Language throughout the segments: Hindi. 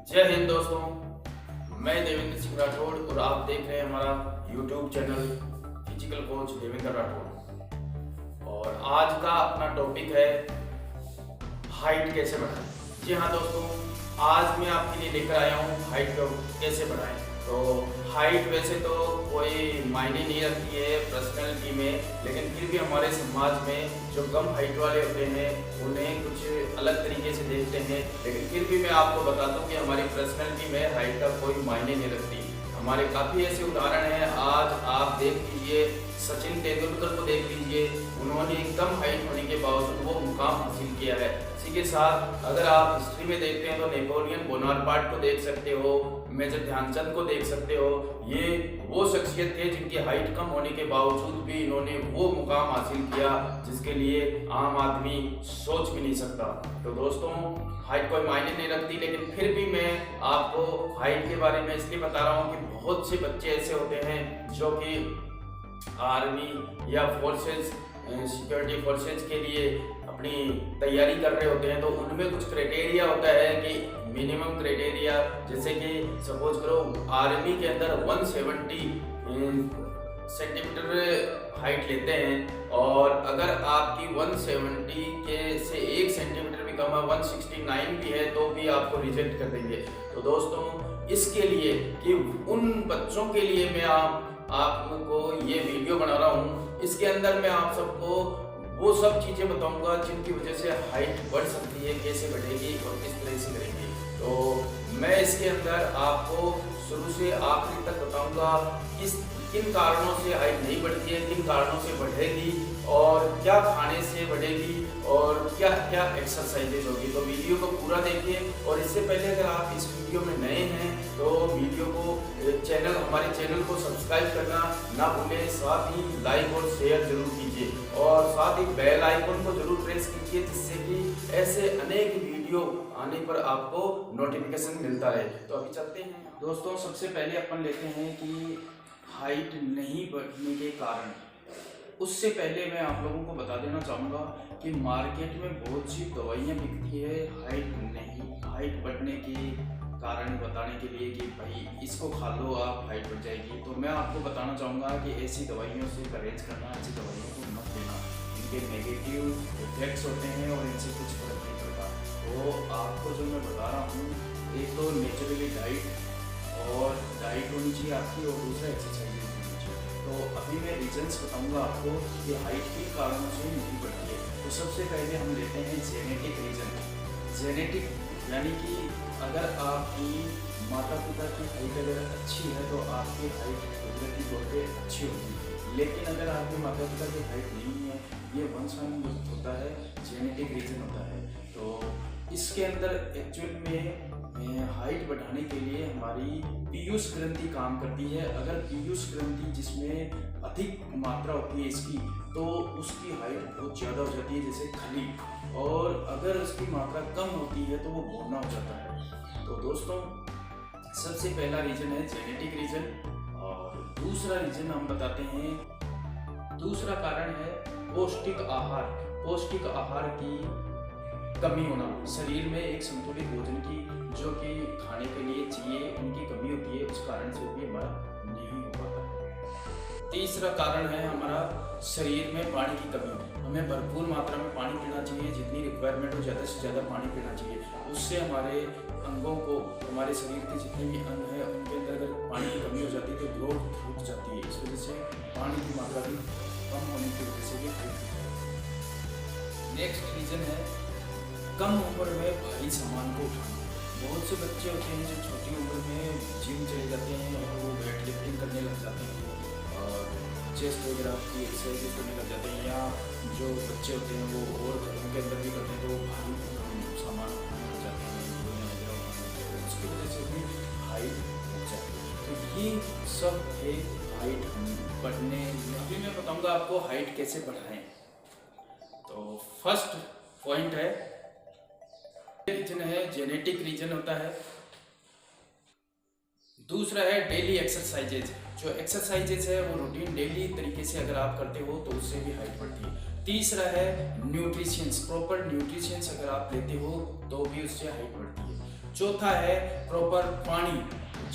जय हिंद दोस्तों, मैं देवेंद्र सिंह राठौड़ और आप देख रहे हैं हमारा YouTube channel physical coach Devendra Rathore. और आज का अपना टॉपिक है हाइट कैसे बढ़ाएं। जी हाँ दोस्तों, आज मैं आपके लिए लेकर आया हूँ हाइट को कैसे बढ़ाएं। तो हाइट वैसे तो कोई मायने नहीं रखती है पर्सनैलिटी में, लेकिन फिर भी हमारे समाज में जो कम हाइट वाले होते हैं उन्हें कुछ अलग तरीके से देखते हैं। लेकिन फिर भी मैं आपको बता दूं कि हमारी पर्सनैलिटी में हाइट का कोई मायने नहीं रखती। हमारे काफ़ी ऐसे उदाहरण हैं। आज आप देख लीजिए, सचिन तेंदुलकर को देख लीजिए, उन्होंने कम हाइट होने के बावजूद वो मुकाम हासिल किया है। इसी के साथ अगर आप हिस्ट्री में देखते हैं तो नेपोलियन बोनापार्ट को देख सकते हो, मेजर ध्यानचंद को देख सकते हो। ये वो शख्सियत थे जिनकी हाइट कम होने के बावजूद भी इन्होंने वो मुकाम हासिल किया जिसके लिए आम आदमी सोच भी नहीं सकता। तो दोस्तों, हाइट कोई मायने नहीं रखती, लेकिन फिर भी मैं आपको हाइट के बारे में इसलिए बता रहा हूँ कि बहुत से बच्चे ऐसे होते हैं जो कि आर्मी या फोर्सेज, सिक्योरिटी फोर्सेज के लिए अपनी तैयारी कर रहे होते हैं। तो उनमें कुछ क्राइटेरिया होता है कि मिनिमम क्राइटेरिया, जैसे कि सपोज करो आर्मी के अंदर 170 सेंटीमीटर हाइट लेते हैं, और अगर आपकी 170 के से 1 सेंटीमीटर भी कम है, 169 भी है, तो भी आपको रिजेक्ट कर देंगे। तो दोस्तों, इसके लिए कि उन बच्चों के लिए मैं आपको ये वीडियो बना रहा हूँ। इसके अंदर मैं आप सबको वो सब चीज़ें बताऊंगा जिनकी वजह से हाइट बढ़ सकती है, कैसे बढ़ेगी और किस तरह से करेंगे। तो मैं इसके अंदर आपको शुरू से आखिरी तक बताऊंगा किन कारणों से हाइट नहीं बढ़ती है, किन कारणों से बढ़ेगी, और क्या खाने से बढ़ेगी, और क्या क्या एक्सरसाइजेज होगी। तो वीडियो को पूरा देखिए। और इससे पहले अगर आप इस वीडियो में नए हैं तो वीडियो को हमारे चैनल को सब्सक्राइब करना ना भूलें, साथ ही लाइक और शेयर जरूर कीजिए, और साथ ही बेल आइकन को जरूर प्रेस कीजिए, जिससे कि ऐसे अनेक वीडियो आने पर आपको नोटिफिकेशन मिलता रहे। तो अभी चलते हैं दोस्तों। सबसे पहले अपन लेते हैं कि हाइट नहीं बढ़ने के कारण। उससे पहले मैं आप लोगों को बता देना चाहूँगा कि मार्केट में बहुत सी दवाइयाँ बिकती है हाइट बढ़ने के कारण बताने के लिए कि भाई इसको खा लो आप हाइट बढ़ जाएगी। तो मैं आपको बताना चाहूँगा कि ऐसी दवाइयों से परहेज करना, ऐसी दवाइयों को मत लेना। इनके नेगेटिव इफेक्ट्स होते हैं और इनसे कुछ फर्क नहीं पड़ता। तो आपको जो मैं बता रहा हूँ, एक तो नेचुरली डाइट होनी चाहिए आपकी, और दूसरा एक्सरसाइज होनी चाहिए। तो अभी मैं रीजन्स बताऊंगा आपको कि हाइट के कारणों से नहीं बढ़ती है। तो सबसे पहले हम लेते हैं जेनेटिक रीजन। जेनेटिक यानी कि अगर आपकी माता पिता की हाइट अगर अच्छी है तो आपकी हाइट कुदरती तौर पे अच्छी होगी। लेकिन अगर आपके माता पिता की हाइट नहीं है, ये वंशानुगत होता है, जेनेटिक रीजन होता है। तो इसके अंदर एक्चुअल में हाइट बढ़ाने के लिए हमारी पीयूष ग्रंथि काम करती है। अगर पीयूष ग्रंथि जिसमें अधिक मात्रा होती है इसकी, तो उसकी हाइट बहुत ज़्यादा हो जाती है, जैसे खली। और अगर उसकी मात्रा कम होती है तो वो भौना हो जाता है। तो दोस्तों, सबसे पहला रीजन है जेनेटिक रीजन। और दूसरा रीजन हम बताते हैं, दूसरा कारण है पौष्टिक आहार। पौष्टिक आहार की कमी होना, शरीर में एक संतुलित भोजन की जो कि खाने के लिए चाहिए, उनकी कमी होती है, उस कारण से भी हमारा नहीं हो पाता। तीसरा कारण है हमारा शरीर में पानी की कमी। हमें भरपूर मात्रा में पानी पीना चाहिए, जितनी रिक्वायरमेंट हो ज़्यादा से ज़्यादा पानी पीना चाहिए। उससे हमारे अंगों को, हमारे शरीर के जितने भी अंग हैं उनके अंदर अगर पानी की कमी हो जाती है तो ग्रोथ रुक जाती है। इस वजह से पानी की मात्रा भी कम होने की वजह से भी हाइट। नेक्स्ट रीजन है कम उम्र में भारी सामान को उठाना। बहुत से बच्चे होते हैं जो छोटी उम्र में जिम चले जाते हैं और वो वेट लिफ्टिंग करने लग जाते हैं और चेस्ट वगैरह की एक्सरसाइज करने लग जाते हैं। या जो बच्चे होते हैं वो और घरों के अंदर भी करते हैं, तो वो भारी सामान उठाने लग जाते हैं, उसकी वजह से भी हाइट बढ़ जाती है। तो ये सब है हाइट बढ़ने। अभी मैं बताऊँगा आपको हाइट कैसे बढ़ाएं। तो फर्स्ट पॉइंट है, रीजन है जेनेटिक रीजन होता है। दूसरा है डेली एक्सरसाइजेज। जो एक्सरसाइजेज है वो रूटीन डेली तरीके से अगर आप करते हो तो उससे भी हाइट बढ़ती है। तीसरा है न्यूट्रिशंस, प्रॉपर न्यूट्रिशंस अगर आप लेते हो तो भी उससे हाइट बढ़ती है। चौथा है प्रॉपर पानी,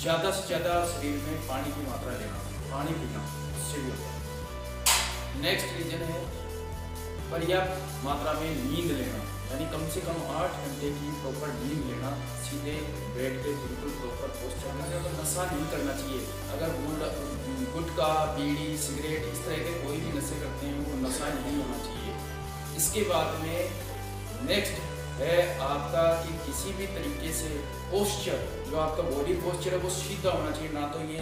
ज़्यादा से ज़्यादा शरीर में पानी की मात्रा लेना, पानी पीना, उससे भी होता है। नेक्स्ट रीजन है पर्याप्त मात्रा में नींद लेना, यानी कम से कम 8 घंटे की प्रॉपर नींद लेना, सीधे बेड पे बिल्कुल प्रॉपर पोस्चर में। अगर नशा नहीं करना चाहिए, अगर गुटखा, बीड़ी, सिगरेट इस तरह के कोई भी नशे करते हैं वो नशा नहीं होना चाहिए। इसके बाद में नेक्स्ट है आपका कि किसी भी तरीके से पोस्चर, जो आपका बॉडी पोस्चर है वो सीधा होना चाहिए, ना तो ये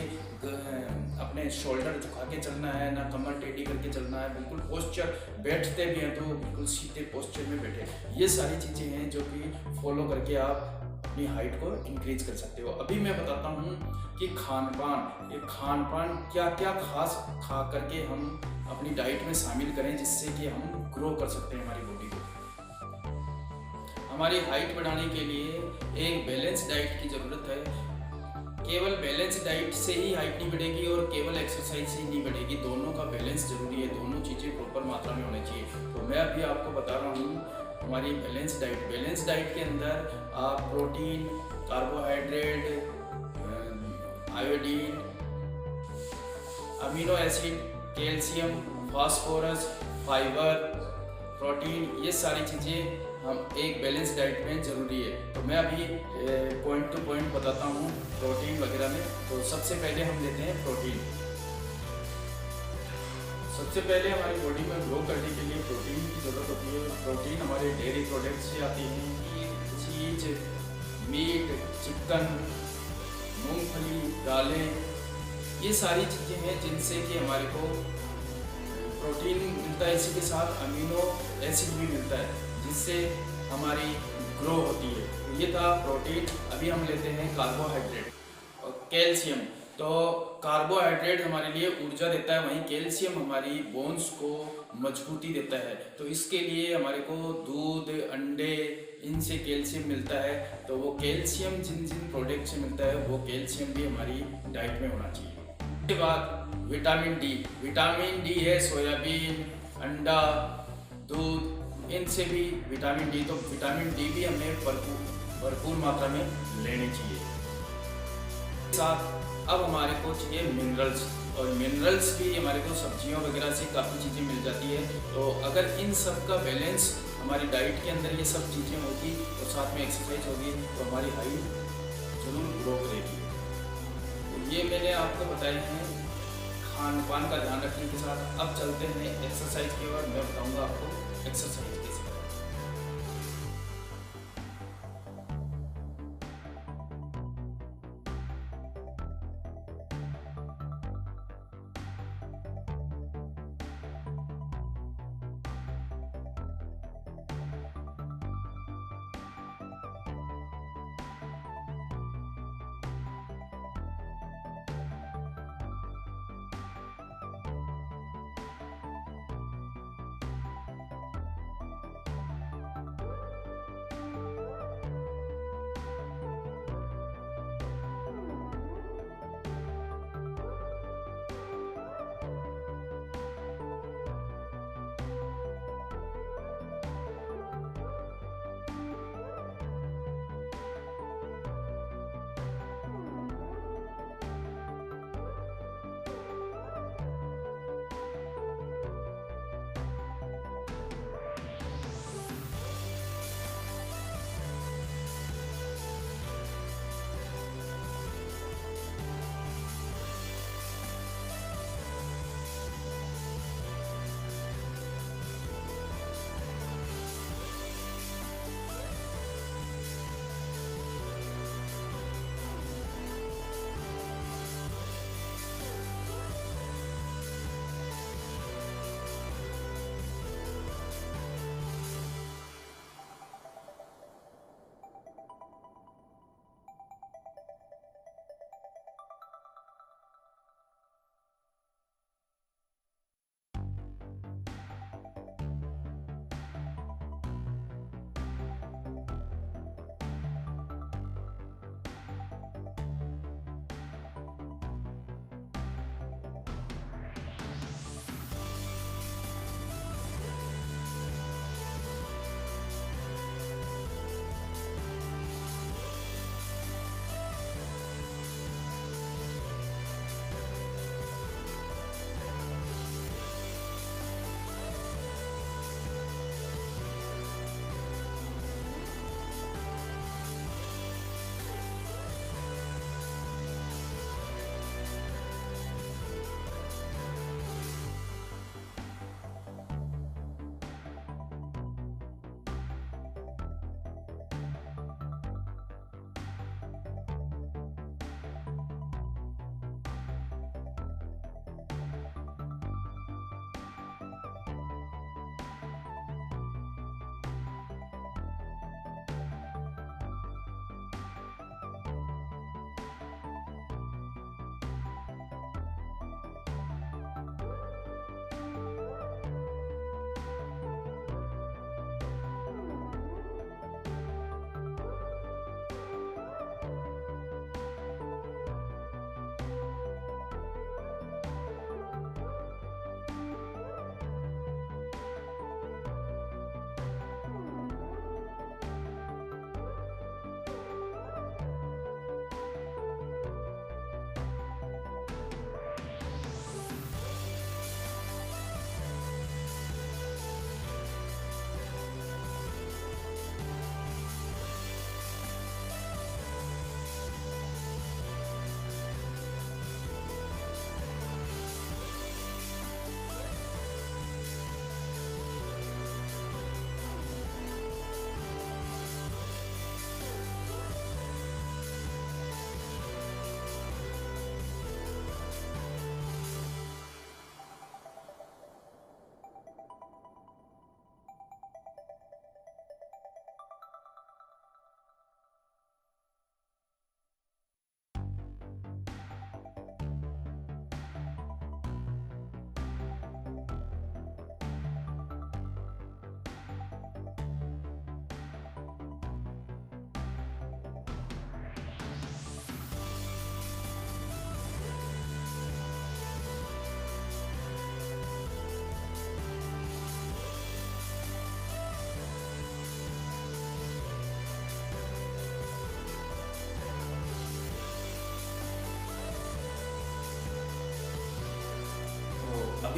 अपने शोल्डर झुका के चलना है, ना कमर टेढ़ी करके चलना है, बिल्कुल पोस्चर, बैठते भी हैं तो बिल्कुल सीधे पोस्चर में बैठे। ये सारी चीज़ें हैं जो कि फॉलो करके आप अपनी हाइट को इंक्रीज कर सकते हो। अभी मैं बताता हूँ कि खान पान क्या क्या खास खा करके हम अपनी डाइट में शामिल करें जिससे कि हम ग्रो कर सकते हैं हमारी बॉडी को। हमारी हाइट बढ़ाने के लिए एक बैलेंस डाइट की ज़रूरत है। केवल बैलेंस डाइट से ही हाइट नहीं बढ़ेगी और केवल एक्सरसाइज से ही नहीं बढ़ेगी, दोनों का बैलेंस जरूरी है, दोनों चीज़ें प्रॉपर मात्रा में होनी चाहिए। तो मैं अभी आपको बता रहा हूँ हमारी बैलेंस डाइट के अंदर आप protein, carbohydrate, iodine, amino acid, calcium, phosphorus, fibre, protein, ये सारी चीज़ें हम एक बैलेंस डाइट में ज़रूरी है। तो मैं अभी पॉइंट टू पॉइंट बताता हूँ प्रोटीन वगैरह में। तो सबसे पहले हम लेते हैं प्रोटीन। सबसे पहले हमारी बॉडी में ग्रो करने के लिए प्रोटीन की ज़रूरत होती है। प्रोटीन हमारे डेयरी प्रोडक्ट्स से आती हैं, चीज, मीट, चिकन, मूंगफली, दालें, ये सारी चीज़ें हैं जिनसे कि हमारे को प्रोटीन मिलता है। इसी के साथ अमीनो एसिड भी मिलता है जिससे हमारी ग्रो होती है। तो ये था प्रोटीन। अभी हम लेते हैं कार्बोहाइड्रेट और कैल्शियम। तो कार्बोहाइड्रेट हमारे लिए ऊर्जा देता है, वहीं कैल्शियम हमारी बोन्स को मजबूती देता है। तो इसके लिए हमारे को दूध, अंडे, इनसे कैल्शियम मिलता है। तो वो कैल्शियम जिन जिन प्रोडक्ट से मिलता है वो कैल्शियम भी हमारी डाइट में होना चाहिए। उसके बाद विटामिन डी है सोयाबीन, अंडा, दूध, इनसे भी विटामिन डी। तो विटामिन डी भी हमें भरपूर मात्रा में लेनी चाहिए। साथ अब हमारे को चाहिए मिनरल्स, और मिनरल्स भी हमारे को सब्जियों वगैरह से काफ़ी चीज़ें मिल जाती है। तो अगर इन सब का बैलेंस हमारी डाइट के अंदर ये सब चीज़ें होगी और साथ में एक्सरसाइज होगी तो हमारी हाइट जरूर ग्रो करेगी। तो ये मैंने आपको बताए हैं खान पान का ध्यान रखने के साथ। अब चलते हैं एक्सरसाइज की ओर। मैं बताऊँगा आपको एक्सरसाइज कैसे।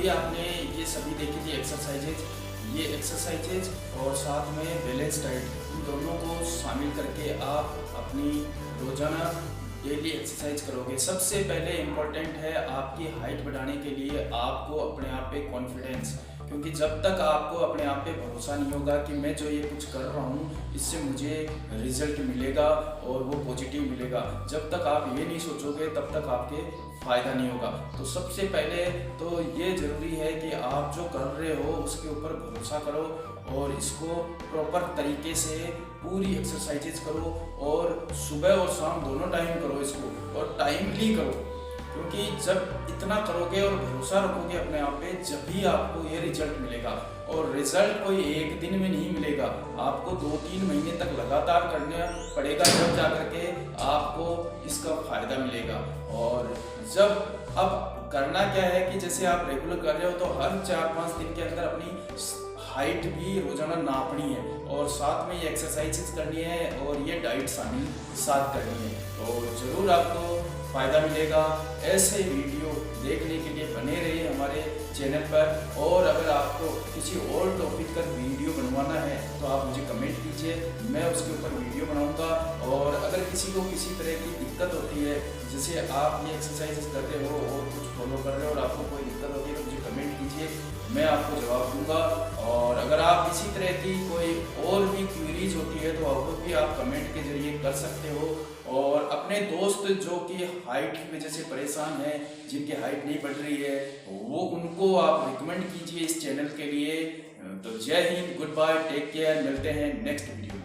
अभी आपने ये सभी देखी थी एक्सरसाइजेज, ये एक्सरसाइजेज और साथ में बैलेंस डाइट, इन दोनों को शामिल करके आप अपनी रोजाना डेली एक्सरसाइज करोगे। सबसे पहले इम्पोर्टेंट है आपकी हाइट बढ़ाने के लिए आपको अपने आप पे कॉन्फिडेंस, क्योंकि जब तक आपको अपने आप पे भरोसा नहीं होगा कि मैं जो ये कुछ कर रहा हूँ इससे मुझे रिजल्ट मिलेगा और वो पॉजिटिव मिलेगा, जब तक आप ये नहीं सोचोगे तब तक आपके फ़ायदा नहीं होगा। तो सबसे पहले तो ये ज़रूरी है कि आप जो कर रहे हो उसके ऊपर भरोसा करो और इसको प्रॉपर तरीके से पूरी एक्सरसाइजेज करो और सुबह और शाम दोनों टाइम करो इसको, और टाइमली करो, क्योंकि जब इतना करोगे और भरोसा रखोगे अपने आप पे जब भी आपको ये रिजल्ट मिलेगा। और रिजल्ट कोई एक दिन में नहीं मिलेगा, आपको 2-3 महीने तक लगातार करना पड़ेगा, जब जा करके आपको इसका फ़ायदा मिलेगा। और जब अब करना क्या है कि जैसे आप रेगुलर कर रहे हो तो हर 4-5 दिन के अंदर अपनी हाइट भी रोजाना नापनी है और साथ में ये एक्सरसाइजेस करनी है और ये डाइट शामिल साथ करनी है, तो ज़रूर आपको फ़ायदा मिलेगा। ऐसे वीडियो देखने के लिए बने रहिए हमारे चैनल पर, और अगर आपको किसी और टॉपिक पर वीडियो बनवाना है तो आप मुझे कमेंट कीजिए, मैं उसके ऊपर वीडियो बनाऊंगा। और अगर किसी को किसी तरह की दिक्कत होती है, जैसे आप ये एक्सरसाइजेस करते हो और कुछ फॉलो कर रहे हो और आपको कोई दिक्कत होती है तो मुझे कमेंट कीजिए, मैं आपको जवाब दूंगा। और अगर आप इसी तरह की कोई और भी क्वेरीज होती है तो वो भी आप कमेंट के जरिए कर सकते हो। और अपने दोस्त जो कि हाइट की वजह से परेशान हैं, जिनकी हाइट नहीं बढ़ रही है, वो उनको आप रिकमेंड कीजिए इस चैनल के लिए। तो जय Hind, good bye, take care, मिलते हैं नेक्स्ट वीडियो में।